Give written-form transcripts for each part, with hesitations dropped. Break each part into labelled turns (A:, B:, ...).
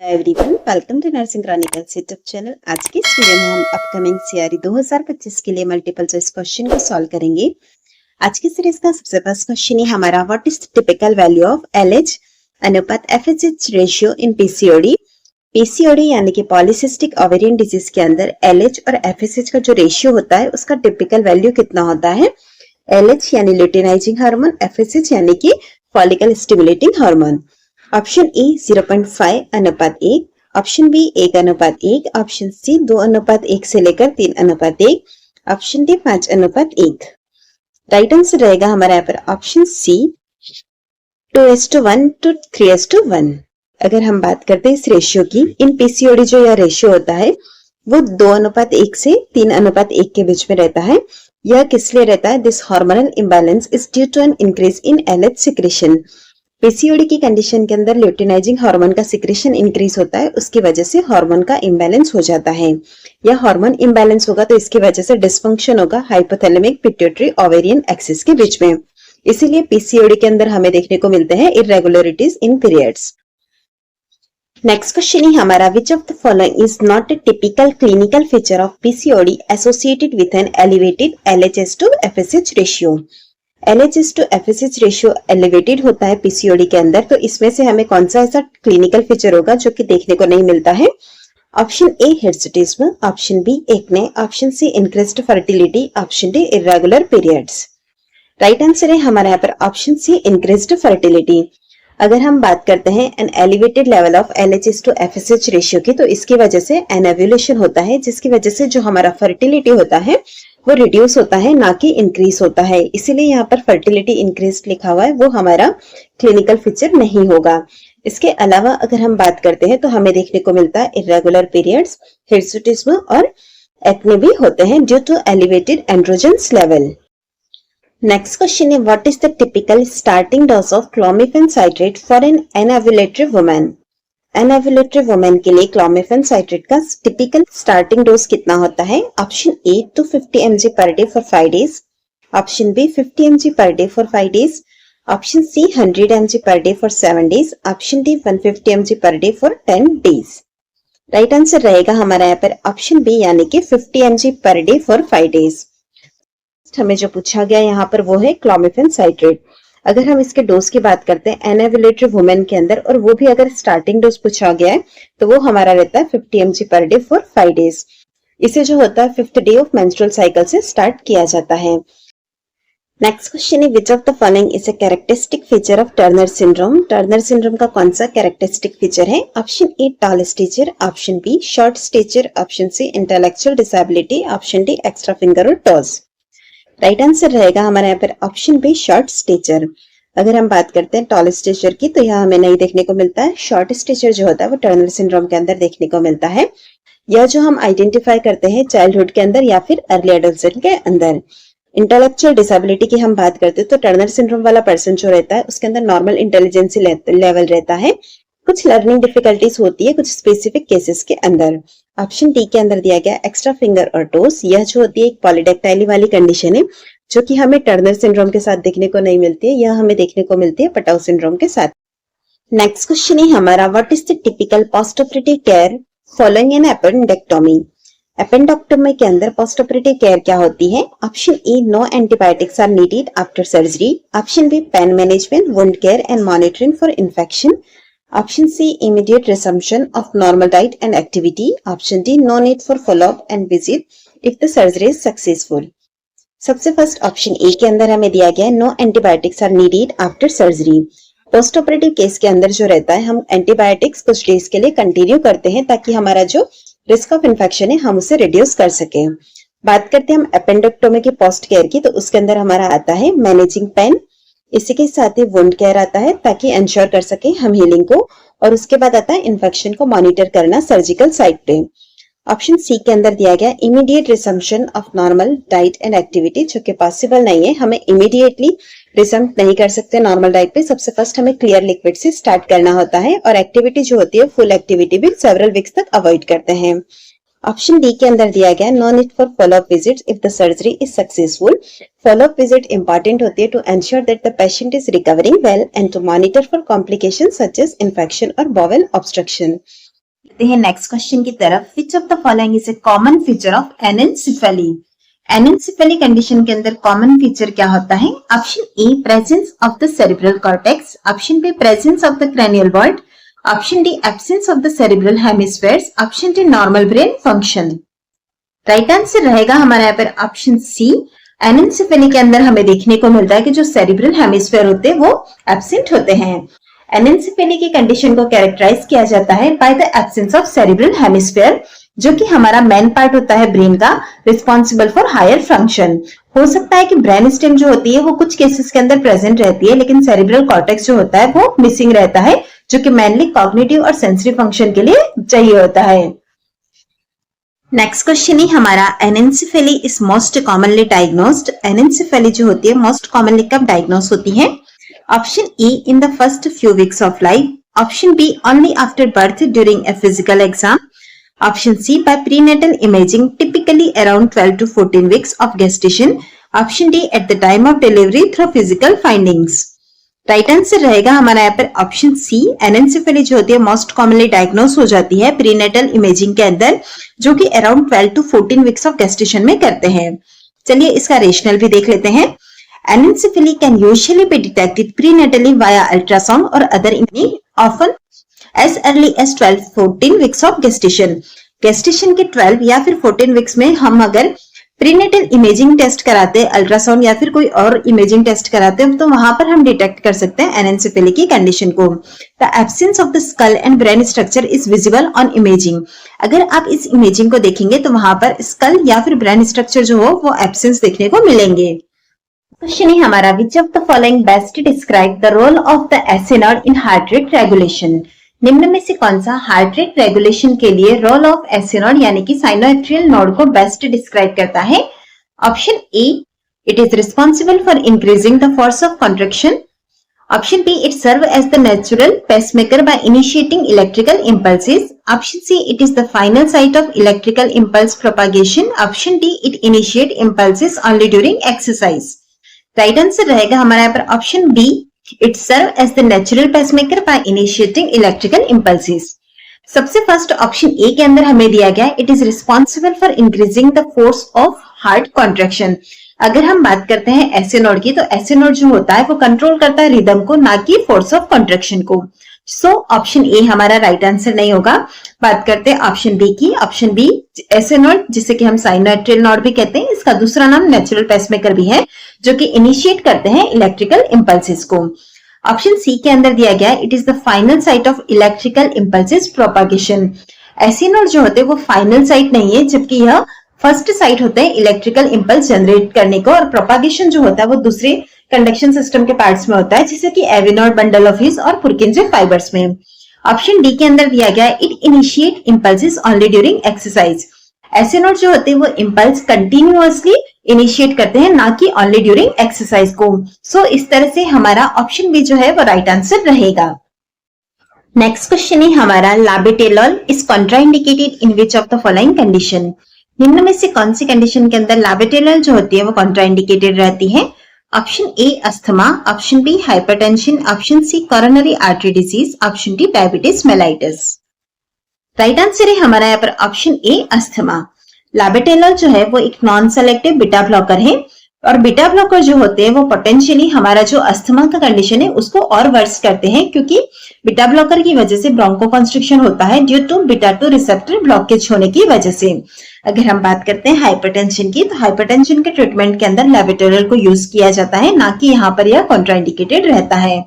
A: Everyone, welcome to nursing chronicles YouTube channel. आज की इस वीडियो में हम अपकमिंग सीआरई 2025 के लिए मल्टीपल चॉइस क्वेश्चन को सॉल्व करेंगे। आज की सीरीज का सबसे फर्स्ट क्वेश्चन है हमारा, what is the typical value of LH अनुपात FSH ratio in PCOD. PCOD यानी कि पॉलीसिस्टिक ओवेरियन डिजीज के अंदर एलएच और एफएसएच का जो रेशियो होता है उसका टिपिकल वैल्यू कितना होता है। एलएच यानी ल्यूटिनाइजिंग हार्मोन, एफएसएच यानी कि follicle stimulating hormone. Option A 0.5 अनुपात 1, ऑप्शन बी 1 अनुपात 1, ऑप्शन सी 2 अनुपात 1 से लेकर 3 अनुपात 1, ऑप्शन डी 5 अनुपात 1। राइट आंसर रहेगा हमारा यहाँ पर ऑप्शन सी 2:1 to 3:1। अगर हम बात करते हैं इस रेशियो की, इन पीसीओडी जो यह रेशियो होता है वो 2 अनुपात 1 से 3 अनुपात 1 के बीच में रहता है। यह किस लिए रहता है? This hormonal imbalance is due to an increase in LH secretion. PCOD की कंडीशन के अंदर ल्यूटिनाइजिंग हार्मोन का सिक्रेशन इंक्रीज होता है, उसकी वजह से हार्मोन का इम्बैलेंस हो जाता है। यह हार्मोन इम्बैलेंस होगा तो इसकी वजह से डिस्फंक्शन होगा हाइपोथैलेमिक पिट्यूटरी ओवेरियन एक्सिस के बीच में। इसीलिए पीसीओडी के अंदर हमें देखने को मिलते हैं irregularities in periods. Next question है हमारा, which of the following is not a typical clinical feature of PCOD associated with an elevated LHS to FSH ratio. LHS to FSH ratio elevated होता है पीसीओडी के अंदर, तो इसमें से हमें कौन सा ऐसा क्लिनिकल फीचर होगा जो कि देखने को नहीं मिलता है। Option A hirsutism, option B acne, option C increased fertility, option D irregular periods. Right answer है हमारे यहाँ पर ऑप्शन सी इंक्रीज्ड फर्टिलिटी। अगर हम बात करते हैं an elevated level of LHS to FSH ratio की, तो इसकी वजह से एनोव्यूलेशन होता है, जिसकी वजह से जो हमारा फर्टिलिटी होता है वो रिड्यूस होता है, ना कि इंक्रीज होता है। इसीलिए यहाँ पर फर्टिलिटी इंक्रीज लिखा हुआ है, वो हमारा क्लिनिकल फीचर नहीं होगा। इसके अलावा अगर हम बात करते हैं तो हमें देखने को मिलता है इरेगुलर पीरियड्स, हिर्सुटिज्म और एक्ने भी होते हैं due to elevated androgens level. Next question है, what is the typical starting dose of clomiphene citrate for an anovulatory woman. Anovulatory women के लिए क्लोमिफेन साइट्रेट का टिपिकल स्टार्टिंग डोज कितना होता है। Option A 250 mg per day for 5 days, option B 50 mg per day for 5 days, option C 100 mg per day for 7 days, option D 150 mg per day for 10 days. Right answer रहेगा हमारा यहाँ पर option B यानी कि 50 mg per day for 5 days. हमें जो पूछा गया यहाँ पर वो है क्लोमिफेन साइट्रेट। अगर हम इसके डोज की बात करते हैं एनओव्यूलेटरी वुमेन के अंदर, और वो भी अगर स्टार्टिंग डोज पूछा गया है तो वो हमारा रहता है 50 mg per day for 5 days. इसे जो होता है 5th day of menstrual cycle से स्टार्ट किया जाता है। नेक्स्ट क्वेश्चन है, which of the following is a characteristic feature of Turner syndrome. Turner syndrome का कौन सा कैरेक्टरिस्टिक फीचर है। Option A tall stature, option B short stature, option C intellectual disability, option D extra finger और toes. Right answer रहेगा हमारे यहाँ पर option B short stretcher. अगर हम बात करते हैं टॉल स्टेचर की, तो यह हमें नहीं देखने को मिलता है। शॉर्ट स्टेचर जो होता है वो टर्नर सिंड्रोम के अंदर देखने को मिलता है। यह जो हम आइडेंटिफाई करते हैं चाइल्डहुड के अंदर या फिर अर्ली एडोलसेंस के अंदर। इंटेलेक्चुअल डिसेबिलिटी की हम बात करते हैं तो टर्नर सिंड्रोम वाला पर्सन जो रहता है उसके अंदर नॉर्मल इंटेलिजेंसी लेवल रहता है, कुछ लर्निंग डिफिकल्टीज होती है कुछ स्पेसिफिक केसेस के अंदर। ऑप्शन डी के अंदर दिया गया एक्स्ट्रा फिंगर और टोस, यह जो होती है एक पॉलीडेक्टाइली वाली कंडीशन है जो कि हमें टर्नर सिंड्रोम के साथ देखने को नहीं मिलती है, यह हमें देखने को मिलती है पटाउ सिंड्रोम के साथ। नेक्स्ट क्वेश्चन है हमारा, what is the typical post operative care following an appendectomy. Appendectomy के अंदर पोस्ट ऑपरेटिव केयर क्या होती है। Option A no antibiotics are needed after surgery, option B pain management, wound care and monitoring for infection, option C immediate resumption of normal diet and activity, option D no need for follow-up and visit if the surgery is successful। सबसे first option A के अंदर हमें दिया गया है no antibiotics are needed after surgery. Post operative case के अंदर जो रहता है हम एंटीबायोटिक्स कुछ डेज के लिए कंटिन्यू करते हैं ताकि हमारा जो रिस्क ऑफ इन्फेक्शन है हम उसे रिड्यूस कर सके। बात करते हैं हम एपेंडेक्टोमी की पोस्ट केयर की, तो उसके अंदर हमारा आता है मैनेजिंग पेन, इसी के साथ ही वुंड केयर आता है ताकि इंश्योर कर सके हम हीलिंग को, और उसके बाद आता है इन्फेक्शन को मॉनिटर करना सर्जिकल साइट पे। ऑप्शन सी के अंदर दिया गया immediate resumption of normal diet and activity, जो कि पॉसिबल नहीं है, हमें इमीडिएटली रिसम्प नहीं कर सकते नॉर्मल डाइट पे। सबसे फर्स्ट हमें क्लियर लिक्विड से स्टार्ट करना होता है और एक्टिविटी जो होती है फुल एक्टिविटी भी सेवरल वीक्स तक अवॉइड करते हैं। ऑप्शन डी के अंदर दिया गया no need for follow up visit if the surgery is successful. Follow up visit important होती है to ensure that the patient is recovering well and to monitor for complications such as infection और bowel obstruction. Next question की तरफ, which of the following is a common feature of anencephaly. एनेंसेफेली condition के अंदर common feature क्या होता है? Option A presence of the cerebral cortex, option B presence of the cranial vault, option D absence of the cerebral hemispheres, option D normal brain function. Right answer रहेगा हमारा यहाँ पर option C. एनेंसेफेली के अंदर हमें देखने को मिलता है कि जो सेरिब्रल हेमिस्फेयर होते हैं वो एब्सेंट होते हैं। एनेंसेफेली की कंडीशन को कैरेक्टराइज किया जाता है by the absence of cerebral hemisphere, जो कि हमारा मेन पार्ट होता है ब्रेन का, रिस्पॉन्सिबल फॉर हायर फंक्शन। हो सकता है कि ब्रेन स्टेम जो होती है वो कुछ केसेस के अंदर प्रेजेंट रहती है, लेकिन सेरिब्रल कॉर्टेक्स जो होता है वो मिसिंग रहता है, जो कि मेनली कॉग्निटिव और सेंसरी फंक्शन के लिए चाहिए होता है। नेक्स्ट क्वेश्चन ही हमारा, anencephaly is most commonly diagnosed. Anencephaly जो होती है मोस्ट कॉमनली कब डायग्नोस होती है? Option A in the first few weeks of life, option B only after birth during a physical exam, option C by prenatal imaging typically around 12 to 14 weeks of gestation, option D at the time of delivery through physical findings। Right answer रहेगा हमारा यहाँ पर option C. एनेंसेफेली जो होती है most commonly diagnose हो जाती है प्रीनेटल इमेजिंग के अंदर, जो कि around 12 to 14 weeks of gestation में करते हैं। चलिए इसका रेशनल भी देख लेते हैं। Anencephaly can usually be detected prenatally via ultrasound और other imaging, often as early as 12-14 weeks of gestation। gestation के 12 या फिर 14 weeks में हम अगर प्रीनेटल इमेजिंग टेस्ट कराते हैं, अल्ट्रासाउंड या फिर कोई और इमेजिंग टेस्ट कराते हैं, तो वहां पर हम डिटेक्ट कर सकते हैं एनेंसेफेली की कंडीशन को। The absence of the skull and brain structure is visible on imaging. अगर आप इस इमेजिंग को देखेंगे तो वहां पर स्कल या फिर ब्रेन स्ट्रक्चर जो हो वो एब्सेंस देखने को मिलेंगे। क्वेश्चन है हमारा, which of the following best describe the role of the SA node in heart rate regulation. निम्न में से कौन सा हार्ट रेट रेगुलेशन के लिए रोल ऑफ एसी नोड यानी कि साइनोएट्रियल नोड को बेस्ट डिस्क्राइब करता है? Option A, it is responsible for increasing the force of contraction, option B, it serve as the natural pacemaker by initiating electrical impulses, option C, it is the final site of electrical impulse propagation, option D, it initiate impulses only during exercise. Right answer रहेगा हमारा यहाँ पर option B, It serve as the natural pacemaker by initiating electrical impulses। सबसे first option A के अंदर हमें दिया गया it is responsible for increasing the force of heart contraction. अगर हम बात करते हैं एसी नोड की, तो एसी नोड जो होता है वो कंट्रोल करता है रिदम को, ना कि फोर्स ऑफ कॉन्ट्रैक्शन को। सो ऑप्शन ए हमारा राइट आंसर नहीं होगा। बात करते हैं ऑप्शन बी की। ऑप्शन बी एसी नोड, जिसे कि हम साइनोएट्रियल नोड भी कहते हैं, इसका दूसरा नाम नेचुरल पेसमेकर भी है, जो कि इनिशिएट करते हैं इलेक्ट्रिकल इंपल्सेस को। ऑप्शन सी के अंदर दिया गया it is the final site of electrical impulses propagation. AC node जो होते हैं वो फाइनल साइट नहीं है, जबकि यह फर्स्ट साइट होते हैं इलेक्ट्रिकल इंपल्स जनरेट करने को, और प्रोपागेशन जो होता है वो दूसरे कंडक्शन सिस्टम के पार्ट्स में होता है, जैसे कि AV node, bundle of His और पुरकिंजे फाइबर्स में। ऑप्शन डी के अंदर दिया गया it initiate impulses only during exercise. SA node जो होते हैं वो इंपल्स कंटिन्यूअसली इनिशिएट करते हैं, ना कि ओनली ड्यूरिंग एक्सरसाइज को। सो इस तरह से हमारा ऑप्शन बी जो है वो राइट आंसर रहेगा। नेक्स्ट क्वेश्चन है हमारा, labetalol is contraindicated in which of the following condition. निम्न में से कौन सी कंडीशन के अंदर लाबेटेलॉल जो होती है वो कॉन्ट्राइंडिकेटेड रहती है? Option A asthma, option B hypertension, option C coronary artery disease, option D diabetes mellitus. Right answer है हमारा यहाँ पर ऑप्शन ए अस्थमा। लाबेटेलॉल जो है वो एक नॉन सेलेक्टिव बीटा ब्लॉकर है, और बीटा ब्लॉकर जो होते हैं वो पोटेंशियली हमारा जो अस्थमा का कंडीशन है उसको और वर्स करते हैं, क्योंकि बीटा ब्लॉकर की वजह से ब्रोंकोकंस्ट्रिक्शन होता है due to beta 2 receptor blockage होने की वजह से। अगर हम बात करते हैं हाइपरटेंशन की, तो हाइपरटेंशन के ट्रीटमेंट के अंदर लाबेटेलॉल को यूज किया जाता है, ना कि यहाँ पर यह कॉन्ट्राइंडिकेटेड रहता है।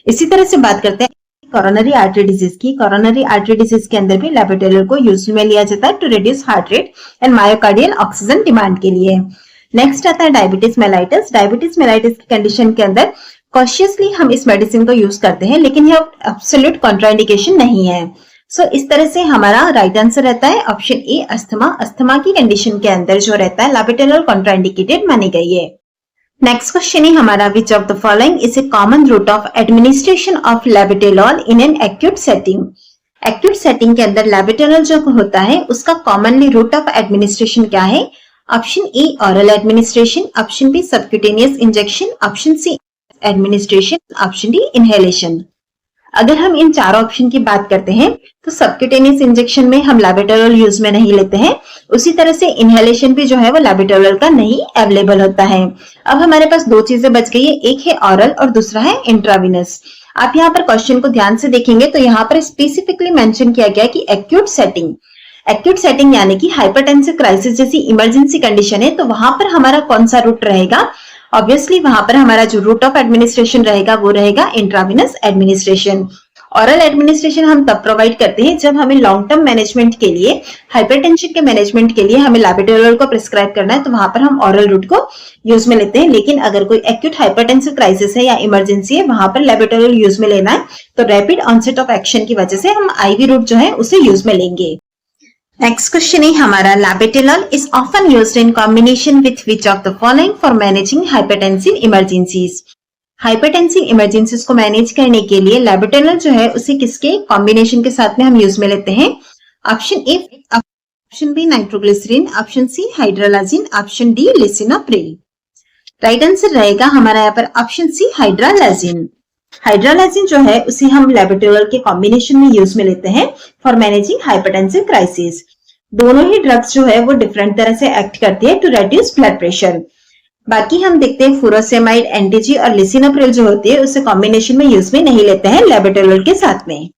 A: इसी तरह से बात करते हैं कोरोनरी आर्टरी डिजीज की। कोरोनरी आर्टरी डिजीज के अंदर भी लाबेटेलॉल को यूज में लिया जाता है to reduce heart rate and myocardial oxygen demand के लिए। नेक्स्ट आता है डायबिटीज मेलाइटिस। डायबिटीज मेलाइटिस की कंडीशन के अंदर कॉशियसली हम इस मेडिसिन को यूज करते हैं, लेकिन यह एब्सोल्यूट कॉन्ट्राइंडिकेशन नहीं है। सो इस तरह से हमारा राइट आंसर रहता है ऑप्शन ए अस्थमा। अस्थमा की कंडीशन के अंदर जो रहता है लाबेटेलॉल कॉन्ट्राइंडिकेटेड मानी गई है। नेक्स्ट क्वेश्चन है हमारा, which of the following is a common route of administration of labetalol in an acute setting. Acute setting के अंदर लाबेटोरल जो होता है उसका कॉमनली रूट ऑफ एडमिनिस्ट्रेशन क्या है? Option A oral administration, option B subcutaneous injection, option C administration, option D inhalation. अगर हम इन चारों ऑप्शन की बात करते हैं तो सबक्यूटेनियस इंजेक्शन में हम लाबेटोरल यूज में नहीं लेते हैं, उसी तरह से इनहेलेशन भी जो है वो लाबेटोरल का नहीं अवेलेबल होता है। अब हमारे पास दो चीजें बच गई है, एक है ऑरल और दूसरा है इंट्राविनस। आप यहाँ पर क्वेश्चन को ध्यान से देखेंगे तो यहाँ पर स्पेसिफिकली मेंशन किया गया है कि एक्यूट सेटिंग यानी कि हाइपरटेंसिव क्राइसिस जैसी इमरजेंसी कंडीशन है, तो वहां पर हमारा कौन सा रूट रहेगा? ऑब्वियसली वहां पर हमारा जो रूट ऑफ एडमिनिस्ट्रेशन रहेगा वो रहेगा इंट्राविनस एडमिनिस्ट्रेशन। ऑरल एडमिनिस्ट्रेशन हम तब प्रोवाइड करते हैं जब हमें लॉन्ग टर्म मैनेजमेंट के लिए, हाइपरटेंशन के मैनेजमेंट के लिए हमें लाबेटोरल को प्रिस्क्राइब करना है, तो वहां पर हम ऑरल रूट को यूज में लेते हैं। लेकिन अगर कोई एक्यूट हाइपरटेंसिव क्राइसिस है या इमरजेंसी है, वहां पर लाबेटोरल यूज में लेना है, तो रैपिड ऑनसेट ऑफ एक्शन की वजह से हम आईवी रूट जो है उसे यूज में लेंगे। नेक्स्ट क्वेश्चन है हमारा, labetalol is often used in combination with which of the following for managing hypertensive emergencies. Hypertensive emergencies को मैनेज करने के लिए लाबेटोरल जो है उसे किसके कॉम्बिनेशन के साथ में हम यूज में लेते हैं? Option A, option B nitroglycerin, option C hydralazine, option D lisinopril. Right answer रहेगा हमारा यहाँ पर ऑप्शन सी हाइड्रोलाजिन। हाइड्रोलाजिन जो है उसे हम लाबेटोरल के कॉम्बिनेशन में यूज में लेते हैं फॉर मैनेजिंग हाइपरटेंसिव क्राइसिस। दोनों ही ड्रग्स जो है वो डिफरेंट तरह से एक्ट करती है टू रेड्यूस ब्लड प्रेशर। बाकी हम देखते हैं फुरोसेमाइड, एंटीजी और लिसिनोप्रिल जो होती है उसे कॉम्बिनेशन में यूज में नहीं लेते हैं लाबेटोरल के साथ में।